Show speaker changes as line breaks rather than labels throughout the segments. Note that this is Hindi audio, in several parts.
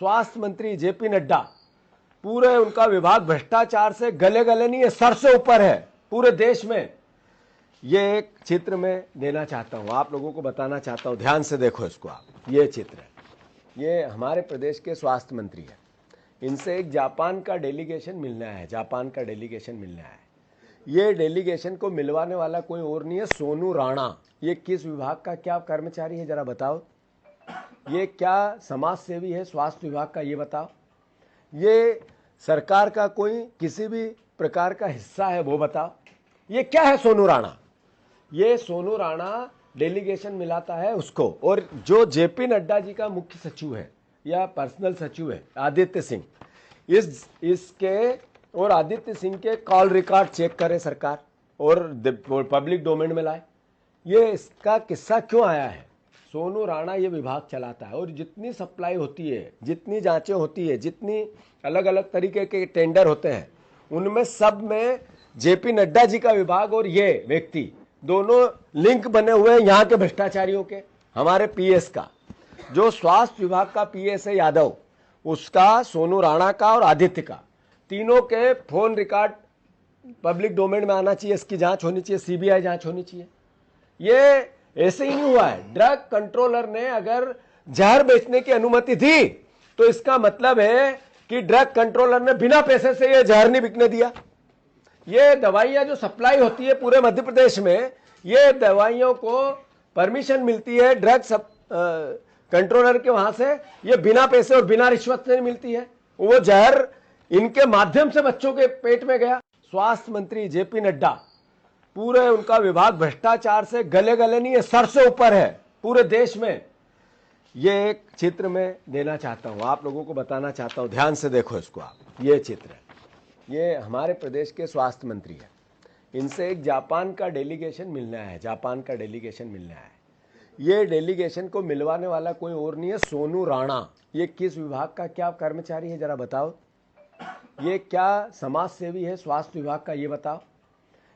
स्वास्थ्य मंत्री जेपी नड्डा, पूरे उनका विभाग भ्रष्टाचार से गले गले नहीं है, सर से ऊपर है पूरे देश में। ये एक चित्र में देना चाहता हूं, आप लोगों को बताना चाहता हूं, ध्यान से देखो इसको आप। ये चित्र है, ये हमारे प्रदेश के स्वास्थ्य मंत्री है। इनसे एक जापान का डेलीगेशन मिलने आया है, जापान का डेलीगेशन मिलने आया है। ये डेलीगेशन को मिलवाने वाला कोई और नहीं है, सोनू राणा। ये किस विभाग का क्या कर्मचारी है जरा बताओ? ये क्या समाज सेवी है स्वास्थ्य विभाग का, ये बताओ? ये सरकार का कोई किसी भी प्रकार का हिस्सा है वो बताओ? ये क्या है सोनू राणा? ये सोनू राणा डेलीगेशन मिलाता है उसको, और जो जेपी नड्डा जी का मुख्य सचिव है या पर्सनल सचिव है आदित्य सिंह, इसके और आदित्य सिंह के कॉल रिकॉर्ड चेक करे सरकार और पब्लिक डोमेन में लाए। ये इसका किस्सा क्यों आया है? सोनू राणा ये विभाग चलाता है, और जितनी सप्लाई होती है, जितनी जांचें होती है, जितनी अलग अलग तरीके के टेंडर होते हैं, उनमें सब में जेपी नड्डा जी का विभाग और ये व्यक्ति दोनों लिंक बने हुए हैं यहाँ के भ्रष्टाचारियों के। हमारे पीएस का, जो स्वास्थ्य विभाग का पीएस है यादव, उसका, सोनू राणा का और आदित्य का, तीनों के फोन रिकॉर्ड पब्लिक डोमेन में आना चाहिए, इसकी जांच होनी चाहिए, सीबीआई जांच होनी चाहिए। ये ऐसे ही नहीं हुआ है। ड्रग कंट्रोलर ने अगर जहर बेचने की अनुमति दी तो इसका मतलब है कि ड्रग कंट्रोलर ने बिना पैसे से ये जहर नहीं बिकने दिया। ये दवाइयां जो सप्लाई होती है पूरे मध्य प्रदेश में, ये दवाइयों को परमिशन मिलती है ड्रग कंट्रोलर के वहां से, ये बिना पैसे और बिना रिश्वत से मिलती है। वो जहर इनके माध्यम से बच्चों के पेट में गया। स्वास्थ्य मंत्री जेपी नड्डा, पूरे उनका विभाग भ्रष्टाचार से गले गले नहीं है, सर से ऊपर है पूरे देश में। ये एक चित्र में देना चाहता हूं, आप लोगों को बताना चाहता हूं, ध्यान से देखो इसको आप। ये चित्र है, ये हमारे प्रदेश के स्वास्थ्य मंत्री है। इनसे एक जापान का डेलीगेशन मिलने आया है, जापान का डेलीगेशन मिलने आया है। ये डेलीगेशन को मिलवाने वाला कोई और नहीं है, सोनू राणा। ये किस विभाग का क्या कर्मचारी है जरा बताओ? ये क्या समाज सेवी है स्वास्थ्य विभाग का, ये बताओ?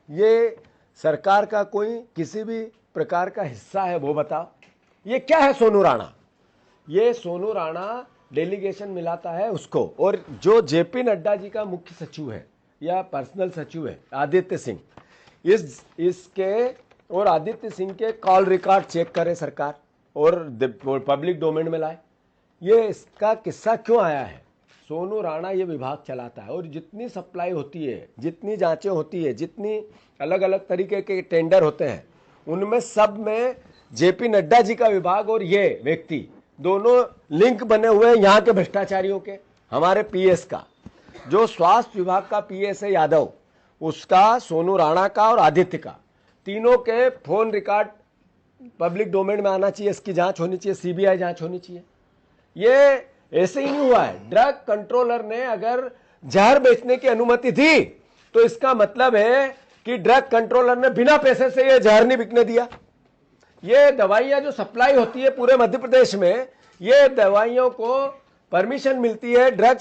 ये सरकार का कोई किसी भी प्रकार का हिस्सा है वो बताओ? ये क्या है सोनू राणा? ये सोनू राणा डेलीगेशन मिलाता है उसको, और जो जेपी नड्डा जी का मुख्य सचिव है या पर्सनल सचिव है आदित्य सिंह, इसके और आदित्य सिंह के कॉल रिकॉर्ड चेक करे सरकार और पब्लिक डोमेन में लाए। ये इसका किस्सा क्यों आया है? सोनू राणा ये विभाग चलाता है, और जितनी सप्लाई होती है, जितनी जांचें होती है, जितनी अलग अलग तरीके के टेंडर होते हैं, उनमें सब में जेपी नड्डा जी का विभाग और ये व्यक्ति दोनों लिंक बने हुए हैं यहाँ के भ्रष्टाचारियों के। हमारे पीएस का, जो स्वास्थ्य विभाग का पीएस है यादव, उसका, सोनू राणा का और आदित्य का, तीनों के फोन रिकॉर्ड पब्लिक डोमेन में आना चाहिए, इसकी जांच होनी चाहिए, सीबीआई जांच होनी चाहिए। ये ऐसे ही नहीं हुआ है। ड्रग कंट्रोलर ने अगर जहर बेचने की अनुमति दी तो इसका मतलब है कि ड्रग कंट्रोलर ने बिना पैसे से ये जहर नहीं बिकने दिया। ये दवाइयां जो सप्लाई होती है पूरे मध्य प्रदेश में, ये दवाइयों को परमिशन मिलती है ड्रग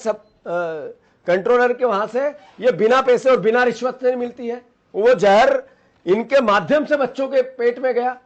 कंट्रोलर के वहां से, ये बिना पैसे और बिना रिश्वत से मिलती है। वो जहर इनके माध्यम से बच्चों के पेट में गया।